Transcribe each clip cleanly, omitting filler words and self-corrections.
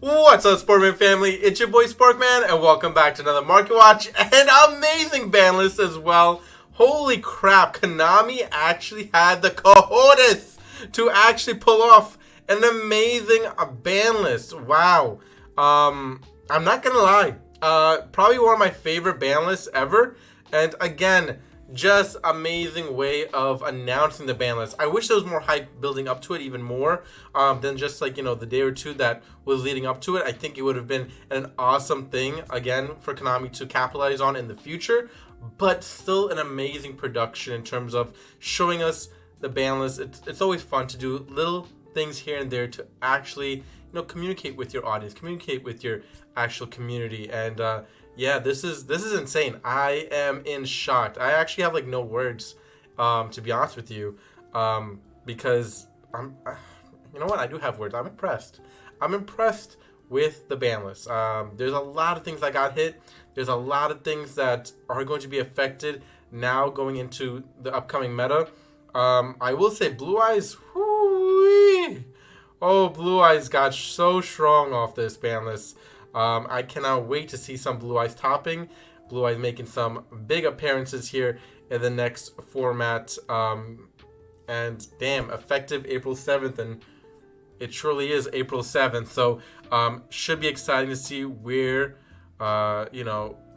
What's up, Sportman family? It's your boy Sporkman, and welcome back to another Market Watch and amazing ban list as well. Holy crap, Konami actually had the cojones to actually pull off an amazing ban list. Wow. I'm not gonna lie, probably one of my favorite ban lists ever. And again, just amazing way of announcing the ban list. I wish there was more hype building up to it even more than just like, the day or two that was leading up to it. I think it would have been an awesome thing, again, for Konami to capitalize on in the future, but still an amazing production in terms of showing us the ban list. It's always fun to do little things here and there to actually, communicate with your audience, communicate with your actual community. And yeah, this is insane. I am in shock. I actually have like no words, to be honest with you, because you know what? I do have words. I'm impressed. I'm impressed with the ban list. There's a lot of things that got hit. There's a lot of things that are going to be affected now going into the upcoming meta. I will say Blue Eyes. Whoo-wee. Oh, Blue Eyes got so strong off this ban list. I cannot wait to see some Blue Eyes topping. Blue Eyes making some big appearances here in the next format. And damn, effective April 7th. And it surely is April 7th. So should be exciting to see where, a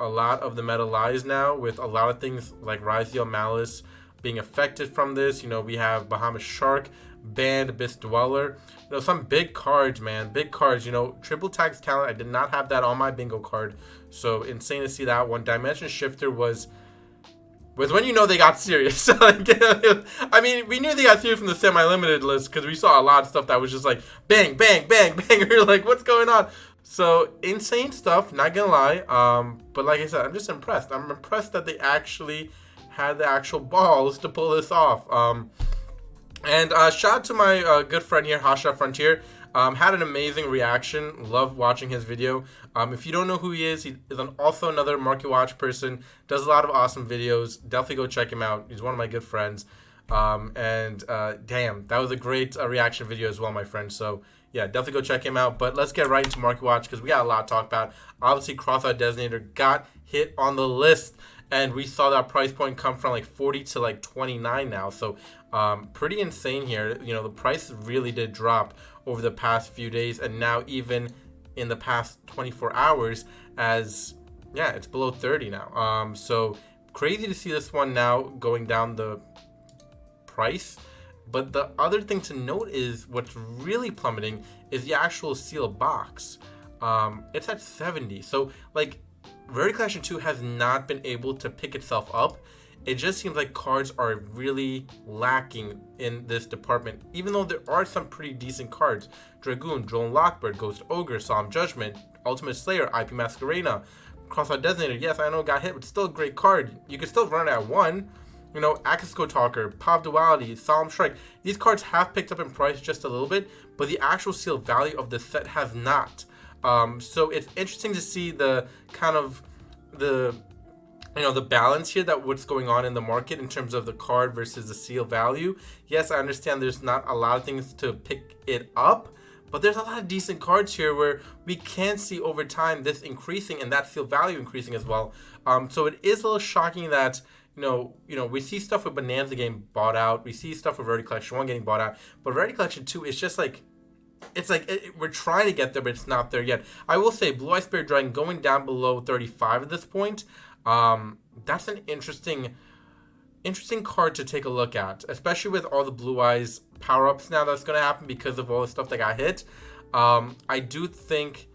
lot of the meta lies now, with a lot of things like Ryziel Malice being affected from this. We have Bahamas Shark banned, Abyss Dweller. Some big cards, man. Big cards. Triple Tags Talent. I did not have that on my bingo card. So insane to see that one. Dimension Shifter was when they got serious. I mean, we knew they got serious from the semi-limited list because we saw a lot of stuff that was just like bang, bang, bang, bang. We were like, what's going on? So insane stuff, not gonna lie. But like I said, I'm just impressed. I'm impressed that they actually had the actual balls to pull this off. And shout out to my good friend here, Hasha Frontier. Had an amazing reaction. Loved watching his video. If you don't know who he is also another Market Watch person. Does a lot of awesome videos. Definitely go check him out. He's one of my good friends. Damn, that was a great reaction video as well, my friend. So yeah, definitely go check him out. But let's get right into Market Watch because we got a lot to talk about. Obviously, Cross-Eyed Designator got hit on the list. And we saw that price point come from like 40 to like 29 now. So pretty insane here. The price really did drop over the past few days. And now even in the past 24 hours as, yeah, it's below 30 now. So crazy to see this one now going down the price. But the other thing to note is what's really plummeting is the actual sealed box. It's at 70. So like, Rarity Collection 2 has not been able to pick itself up. It just seems like cards are really lacking in this department, even though there are some pretty decent cards. Dragoon, Drone Lockbird, Ghost Ogre, Solemn Judgment, Ultimate Slayer, IP Masquerena, Cross-Eyed Designator. Yes, I know it got hit, but still a great card. You can still run it at 1. Axisco Talker, Pop Duality, Solemn Strike. These cards have picked up in price just a little bit, but the actual sealed value of the set has not. So it's interesting to see the kind of the balance here, that what's going on in the market in terms of the card versus the seal value. Yes, I understand there's not a lot of things to pick it up, but there's a lot of decent cards here where we can see over time this increasing and that seal value increasing as well. So it is a little shocking that we see stuff with Bonanza getting bought out, we see stuff with Rarity Collection 1 getting bought out, but Rarity Collection 2 is just like, we're trying to get there, but it's not there yet. I will say Blue Eye Spirit Dragon going down below 35 at this point. That's an interesting card to take a look at, especially with all the Blue Eyes power-ups now that's going to happen because of all the stuff that got hit. I do think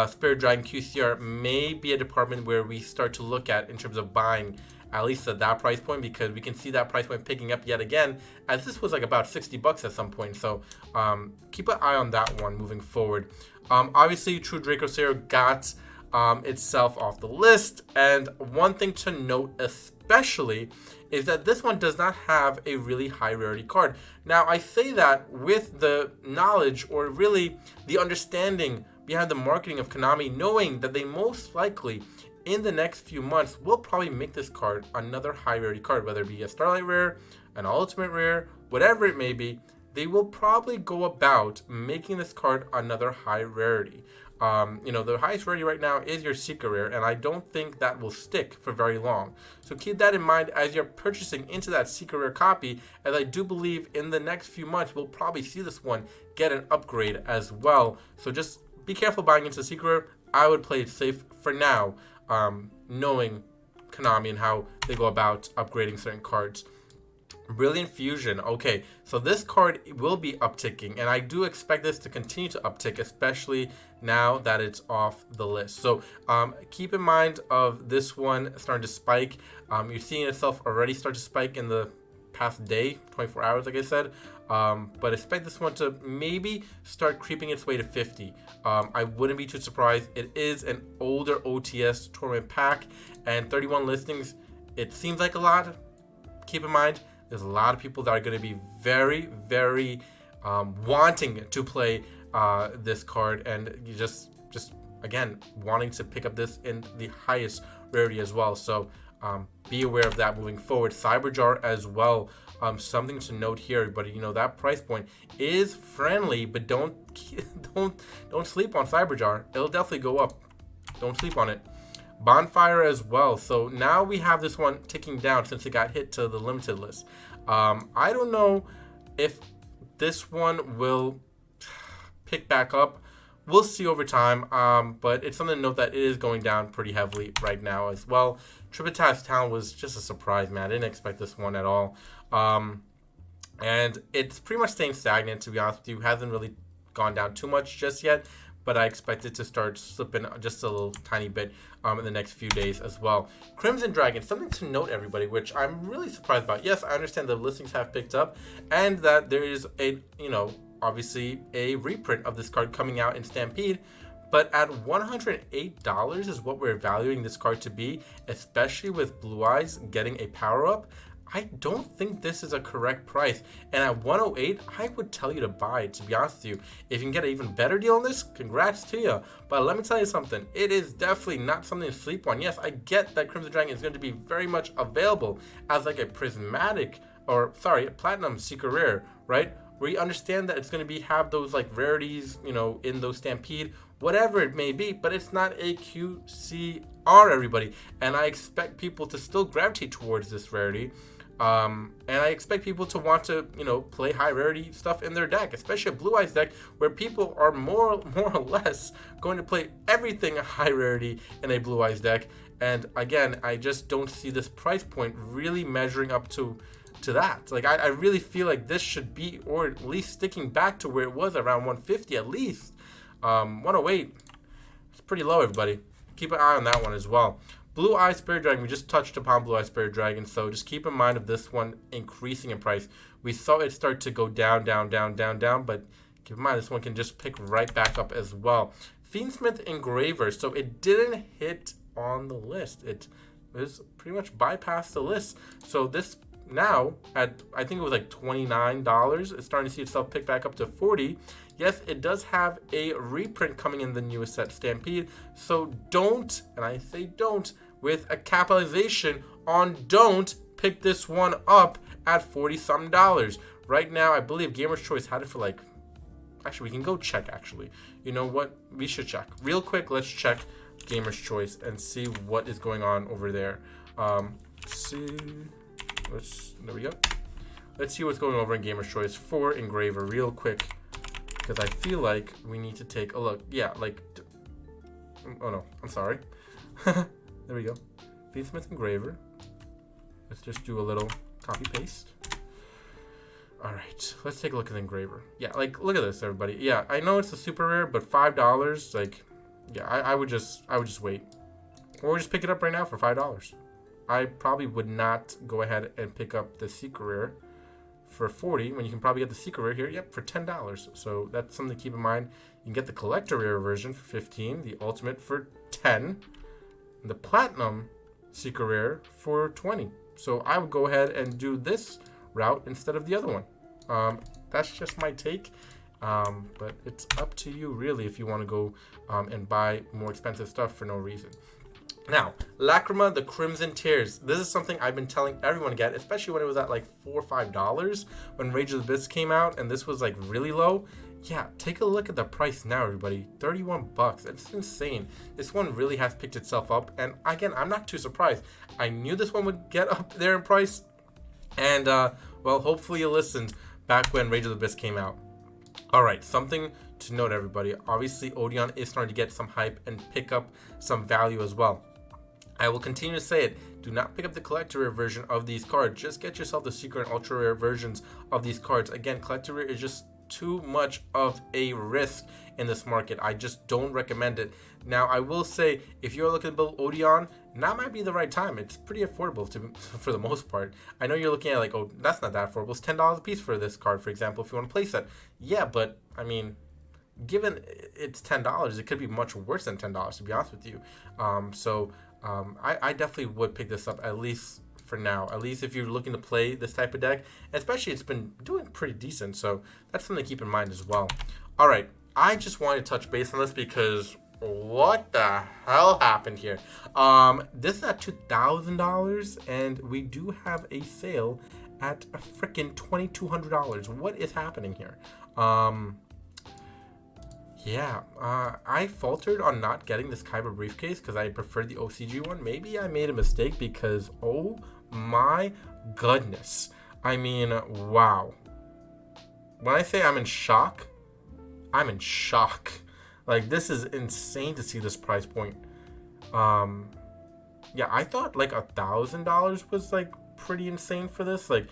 Spirit Dragon QCR may be a department where we start to look at in terms of buying, at least at that price point, because we can see that price point picking up yet again, as this was like about $60 at some point. So keep an eye on that one moving forward. Obviously, True Draco Slayer got itself off the list. And one thing to note especially is that this one does not have a really high rarity card. Now, I say that with the knowledge, or really the understanding behind the marketing of Konami, knowing that they most likely in the next few months will probably make this card another high rarity card, whether it be a Starlight Rare, an Ultimate Rare, whatever it may be. they will probably go about making this card another high rarity. The highest rarity right now is your secret rare, and I don't think that will stick for very long. So keep that in mind as you're purchasing into that secret rare copy, as I do believe in the next few months we'll probably see this one get an upgrade as well. So just be careful buying into secret rare. I would play it safe for now, knowing Konami and how they go about upgrading certain cards. Brilliant Fusion. Okay, so this card will be upticking, and I do expect this to continue to uptick, especially now that it's off the list. So keep in mind of this one starting to spike. You're seeing itself already start to spike in the past day, 24 hours, like I said. But expect this one to maybe start creeping its way to 50. I wouldn't be too surprised. It is an older OTS tournament pack, and 31 listings, it seems like a lot. Keep in mind, there's a lot of people that are going to be very, very wanting to play this card, and you just again wanting to pick up this in the highest rarity as well. So be aware of that moving forward. Cyberjar as well. Something to note here, everybody. That price point is friendly, but don't sleep on Cyberjar. It'll definitely go up. Don't sleep on it. Bonfire as well. So now we have this one ticking down since it got hit to the limited list. I don't know if this one will pick back up. We'll see over time, but it's something to note that it is going down pretty heavily right now as well. Tripitaz Town was just a surprise, man. I didn't expect this one at all. And it's pretty much staying stagnant, to be honest with you. Hasn't really gone down too much just yet, but I expect it to start slipping just a little tiny bit in the next few days as well. Crimson Dragon, something to note, everybody, which I'm really surprised about. Yes, I understand the listings have picked up, and that there is obviously a reprint of this card coming out in Stampede, but at $108 is what we're valuing this card to be, especially with Blue Eyes getting a power-up. I don't think this is a correct price, and at 108, I would tell you to buy it, to be honest with you. If you can get an even better deal on this, congrats to you. But let me tell you something, it is definitely not something to sleep on. Yes, I get that Crimson Dragon is going to be very much available as like a platinum secret rare, right? Where you understand that it's going to have those like rarities, in those Stampede, whatever it may be, but it's not a QCR, everybody. And I expect people to still gravitate towards this rarity. And I expect people to want to, play high rarity stuff in their deck, especially a Blue Eyes deck where people are more or less going to play everything high rarity in a Blue Eyes deck. And again, I just don't see this price point really measuring up to that. Like, I really feel like this should be, or at least sticking back to where it was around 150 at least. 108, it's pretty low, everybody. Keep an eye on that one as well. Blue Eye Spirit Dragon, we just touched upon Blue Eye Spirit Dragon, so just keep in mind of this one increasing in price. We saw it start to go down, but keep in mind this one can just pick right back up as well. Fiendsmith Engraver, so it didn't hit on the list. It was pretty much bypassed the list. So this now, at I think it was like $29, it's starting to see itself pick back up to 40. Yes, it does have a reprint coming in the newest set, Stampede. So don't, and I say don't, with a capitalization on don't pick this one up at $40-something. Right now, I believe Gamer's Choice had it for like, actually, we can go check, actually. You know what? We should check. Real quick, let's check Gamer's Choice and see what is going on over there. There we go. Let's see what's going over in Gamer's Choice for Engraver real quick, because I feel like we need to take a look. Yeah, like, oh no, I'm sorry. There we go. Fiendsmith Engraver. Let's just do a little copy paste. All right, let's take a look at the Engraver. Yeah, like, look at this, everybody. Yeah, I know it's a super rare, but $5, like, yeah, I would just wait, or just pick it up right now for $5. I probably would not go ahead and pick up the secret rare for $40 when you can probably get the secret rare here, yep, for $10. So that's something to keep in mind. You can get the collector rare version for $15, the ultimate for $10, and the platinum secret rare for $20. So I would go ahead and do this route instead of the other one. That's just my take, but it's up to you really if you want to go and buy more expensive stuff for no reason. Now, Lacrima, the Crimson Tears. This is something I've been telling everyone to get, especially when it was at like $4 or $5 when Rage of the Abyss came out, and this was like really low. Yeah, take a look at the price now, everybody. 31 bucks. It's insane. This one really has picked itself up, and again, I'm not too surprised. I knew this one would get up there in price, and well, hopefully you listened back when Rage of the Abyss came out. All right, something to note, everybody. Obviously, Odon is starting to get some hype and pick up some value as well. I will continue to say it. Do not pick up the collector rare version of these cards. Just get yourself the secret and ultra rare versions of these cards. Again, collector rare is just too much of a risk in this market. I just don't recommend it. Now, I will say, if you're looking to build Odon, now might be the right time. It's pretty affordable for the most part. I know you're looking at like, oh, that's not that affordable. It's $10 a piece for this card, for example, if you want to place it. Yeah, but I mean, given it's $10, it could be much worse than $10, to be honest with you. I definitely would pick this up, at least for now. At least if you're looking to play this type of deck, especially it's been doing pretty decent, so that's something to keep in mind as well. All right, I just wanted to touch base on this because what the hell happened here? This is at $2,000, and we do have a sale at a freaking $2,200. What is happening here? Yeah, I faltered on not getting this Kaiba briefcase because I preferred the OCG one. Maybe I made a mistake because, oh my goodness. I mean, wow. When I say I'm in shock, I'm in shock. Like, this is insane to see this price point. Yeah, I thought like $1,000 was like pretty insane for this. Like,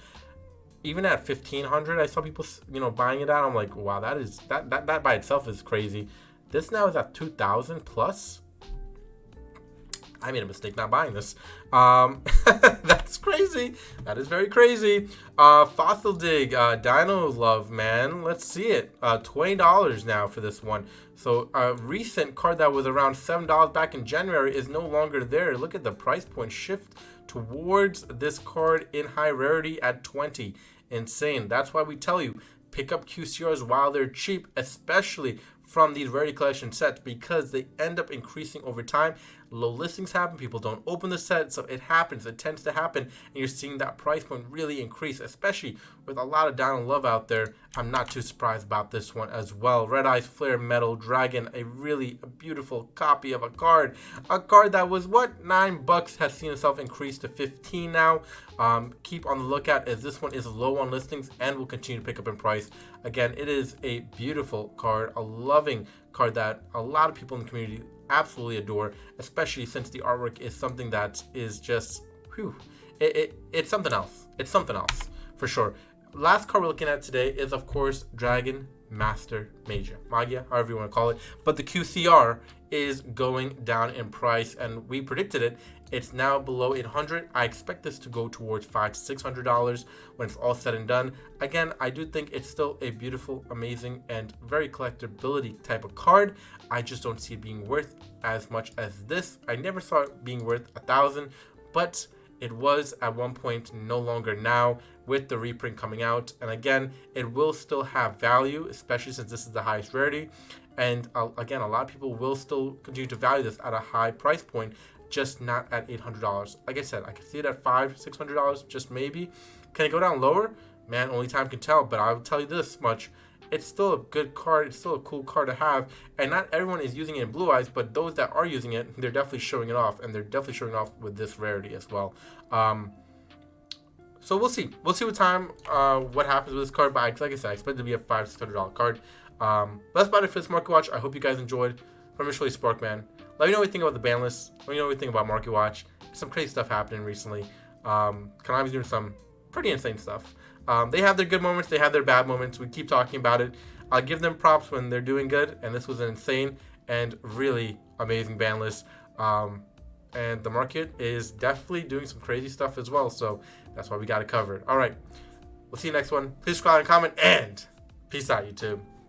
even at $1,500, I saw people, buying it out. I'm like, wow, that by itself is crazy. This now is at $2,000 plus. I made a mistake not buying this. That's crazy. That is very crazy. Fossil Dig, Dino Love, man. Let's see it. $20 now for this one. So a recent card that was around $7 back in January is no longer there. Look at the price point shift towards this card in high rarity at 20. Insane. That's why we tell you, pick up QCRs while they're cheap, especially from these rarity collection sets, because they end up increasing over time. Low listings happen, people don't open the set, so it happens, it tends to happen, and you're seeing that price point really increase, especially with a lot of down love out there. I'm not too surprised about this one as well. Red Eyes Flare Metal Dragon, a beautiful copy of a card that was what, $9, has seen itself increase to 15 now. Keep on the lookout, as this one is low on listings and will continue to pick up in price. Again, it is a beautiful card, a loving card that a lot of people in the community absolutely adore, especially since the artwork is something that is just, it's something else. It's something else, for sure. Last card we're looking at today is, of course, Dragon Master Magia, however you want to call it. But the QCR is going down in price, and we predicted it. It's now below $800. I expect this to go towards $500 to $600 when it's all said and done. Again, I do think it's still a beautiful, amazing, and very collectability type of card. I just don't see it being worth as much as this. I never saw it being worth $1,000, but it was at one point, no longer now, with the reprint coming out. And again, it will still have value, especially since this is the highest rarity. And again, a lot of people will still continue to value this at a high price point, just not at $800. Like I said, I can see it at $500, $600, just maybe. Can it go down lower? Man, only time can tell, but I'll tell you this much. It's still a good card. It's still a cool card to have. And not everyone is using it in Blue Eyes, but those that are using it, they're definitely showing it off. And they're definitely showing it off with this rarity as well. So we'll see. We'll see with time what happens with this card. But like I said, I expect it to be a $500 to $600 card. That's about it for this Market Watch. I hope you guys enjoyed. From your Shirley Sparkman. Let me know what you think about the ban list. Let me know what you think about Market Watch. Some crazy stuff happening recently. Konami's doing some pretty insane stuff. They have their good moments. They have their bad moments. We keep talking about it. I'll give them props when they're doing good. And this was an insane and really amazing ban list. And the market is definitely doing some crazy stuff as well. So that's why we got it covered. All right. We'll see you next one. Please subscribe and comment. And peace out, YouTube.